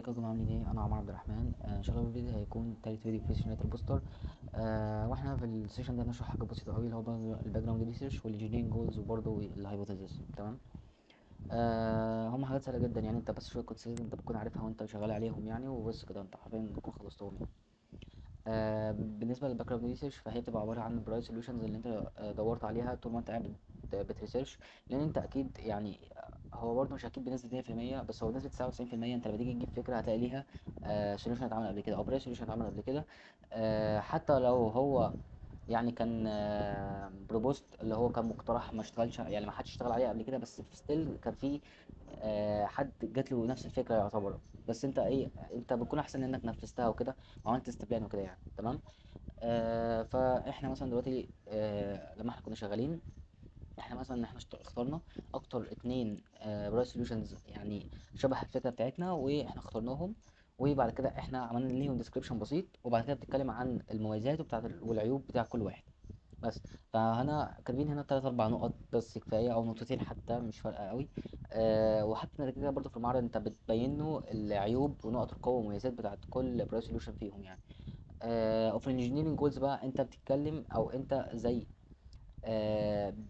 ازيكم يا جماعه عاملين ايه؟ انا عمر عبد الرحمن. ان شاء الله الفيديو هيكون تالت فيديو في سيشن البوستر. واحنا في السيشن ده هنشرح حاجه بسيطه قوي اللي هو الباك جراوند ريسيرش والانجينيرنج جولز وبرضه الهايبوثيسيس. تمام. هم حاجات سهله جدا، يعني انت بس شويه كونسيبت انت بتكون عارفها وانت شغال عليهم يعني، وبس كده انت حرفيا بتكون خلصتهم يعني. بالنسبه للباك جراوند ريسيرش فهي بتبقى عباره عن برايت سوليوشنز اللي انت دورت عليها طول ما انت قاعد بتريسيرش. لان انت اكيد يعني هو برضه مش اكيد بنسبه 100%، بس هو بنسبه 99% انت لما تيجي تجيب فكره هتلاقي ليها سوليوشن اتعمل قبل كده او برايت سوليوشن اتعمل قبل كده. حتى لو هو يعني كان بروبوست اللي هو كان مقترح ما اشتغلش، يعني ما حدش اشتغل عليه قبل كده، بس ستيل كان في حد جات له نفس الفكره يعتبر. بس انت ايه، انت بتكون احسن انك نفذتها وكده وعملت استبيان وكده يعني. تمام. فاحنا مثلا دلوقتي لما احنا كنا شغالين، احنا مثلا احنا اخترنا اكتر اتنين برايت سوليوشنز يعني شبه الفكره بتاعتنا واحنا اخترناهم. وبعد كده احنا عملنا ليهم ديسكريبشن بسيط، وبعد كده بتتكلم عن المميزات والعيوب بتاع كل واحد بس. فهنا كاتبين هنا تلات أربع نقط بس كفاية، أو نقطتين حتى مش فارقة قوي. وحتى كده برضه في المعرض أنت بتبين له العيوب ونقط القوة والمميزات بتاعت كل برايت سوليوشن فيهم يعني. وفي الانجينيرنج جولز بقى انت بتتكلم او انت زي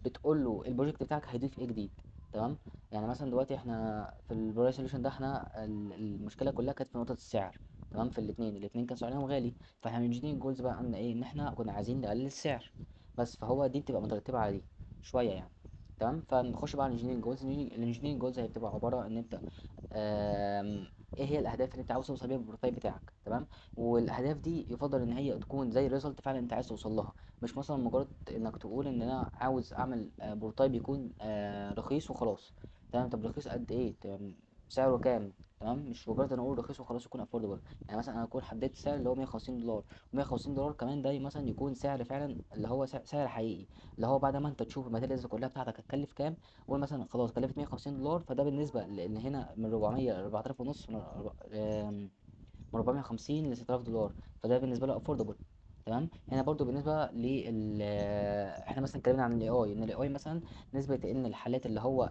بتقول له البروجكت بتاعك هيضيف ايه جديد. تمام. يعني مثلا دلوقتي احنا في البرايس سوليوشن ده احنا المشكله كلها كانت في نقطه السعر. تمام. في الاثنين كان سعرهم غالي. فاحنا الانجينيرنج جولز بقى قلنا ايه، ان احنا كنا عايزين نقلل السعر بس، فهو دي بتبقى مترتبه على دي شويه يعني. تمام. فنخش بقى على الانجينيرنج جولز. الانجينيرنج جولز هي بتبقى عباره ان انت ايه هي الاهداف اللي انت عاوز توصل بيها بالبروتوتايب بتاعك. تمام. والاهداف دي يفضل ان هي تكون زي ريزلت فعلا انت عايز توصل لها، مش مثلا مجرد انك تقول ان انا عاوز اعمل بروتوتايب يكون رخيص وخلاص. تمام. طب رخيص قد ايه؟ تمام. سعره كام؟ تمام. مش مجرد انا اقول رخيص وخلاص يكون افوردبل. يعني مثلا انا اكون حددت سعر اللي هو 150 دولار، و150 دولار كمان ده مثلا يكون سعر فعلا اللي هو سعر حقيقي، اللي هو بعد ما انت تشوف الماتيريالز كلها بتاعتك هتكلف كام. قول مثلا خلاص كلفت 150 دولار، فده بالنسبه لان هنا من 400 ل 4000 ونص، من 450 ل 6000 دولار، فده بالنسبه له افوردبل. تمام. هنا برضو بالنسبه لل احنا مثلا اتكلمنا عن الاي اي، ان الاي اي مثلا نسبه ان الحالات اللي هو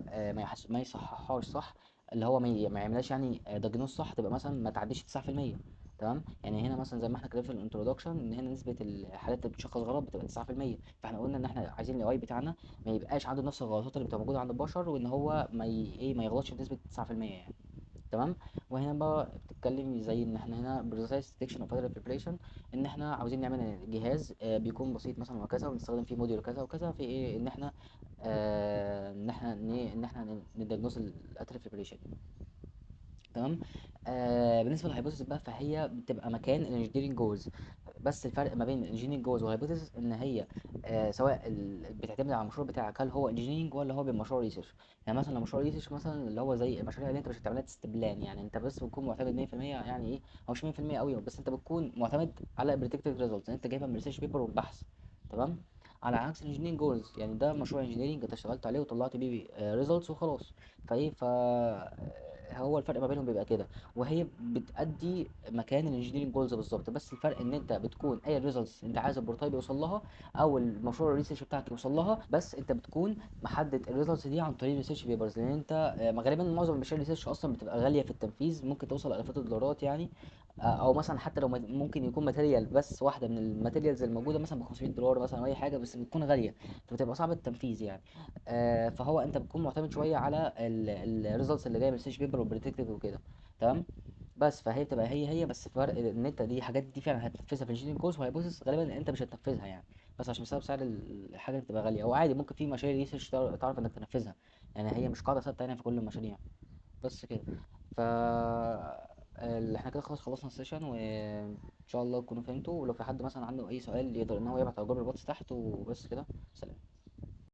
ما يصححهاش صح، اللي هو ما يعملهاش يعني دايجنوز صح، تبقى مثلا ما تعديش 9%. تمام. يعني هنا مثلا زي ما احنا اتكلمنا في الانترودكشن ان هنا نسبه الحالات اللي بتشخص غلط بتبقى 9%. فاحنا قلنا ان احنا عايزين الاي اي بتاعنا ما يبقاش عنده نفس الغلطات اللي بتبقى موجوده عند البشر، وان هو ما يغلطش بنسبه 9% يعني. تمام. وهنا بقى بتتكلم زي ان احنا هنا precise detection of failure preparation، ان احنا عاوزين نعمل جهاز بيكون بسيط مثلا وكذا، ونستخدم فيه موديول كذا وكذا في ايه، ان احنا ان احنا ندياجنوز الاتري فيبريشن. تمام. بالنسبه للهايبوثيسيس بقى فهي بتبقى مكان الانجينيرنج جولز. بس الفرق ما بين الانجينيرنج جولز والهايبوثيسيس ان هي سواء بتعتمد على المشروع بتاعك هل هو انجينيرنج ولا هو بمشروع ريسيرش. يعني مثلا لو مشروع ريسيرش مثلا اللي هو زي المشاريع اللي انت مش هتعملها استبلان، يعني انت بس بتكون معتمد 100%، يعني ايه هو مش 100% قوي، بس انت بتكون معتمد على بريدكتيف ريزلتس انت جايبها من ريسيرش بيبر والبحث. تمام. على عكس الانجينيرنج جولز، يعني ده مشروع انجينيرنج انت اشتغلت عليه وطلعت بيه ريزلتس وخلاص. فايه هو الفرق ما بينهم بيبقى كده. وهي بتأدي مكان الانجينيرنج جولز بالظبط، بس الفرق ان انت بتكون اي ريزلتس انت عايز البروتوتايب يوصل لها او المشروع الريسيرش بتاعك يوصل لها، بس انت بتكون محدد الريزلتس دي عن طريق ريسيرش بيبرز، لان انت غالبا معظم المشاريع الريسيرش اصلا بتبقى غاليه في التنفيذ، ممكن توصل الافات الدولارات يعني. او مثلا حتى لو ممكن يكون ماتيريال بس واحده من الماتيريالز الموجوده مثلا ب 500 دولار مثلا او اي حاجه، بس بتكون غاليه فبتبقى صعب التنفيذ يعني. فهو انت بتكون معتمد شويه على الريزلتس اللي جايه من الريسيرش بيبر والبريدكتيف وكده. تمام. بس فهي بتبقى هي بس فرق ان انت دي حاجات دي فعلا هتنفذها في الانجينيرنج كورس، وهيبص غالبا ان انت مش هتنفذها يعني، بس عشان بسبب سعر الحاجه اللي بتبقى غاليه. او عادي ممكن في مشاريع ريسيرش تعرف انك تنفذها، يعني هي مش قاعده ثابته يعني في كل المشاريع. بس كده. ف احنا كده خلاص خلصنا السيشن، وان شاء الله تكونوا فهمتوا، ولو في حد مثلا عنده اي سؤال يقدر ان هو يبعت على جروب الواتس تحت، وبس كده. سلام.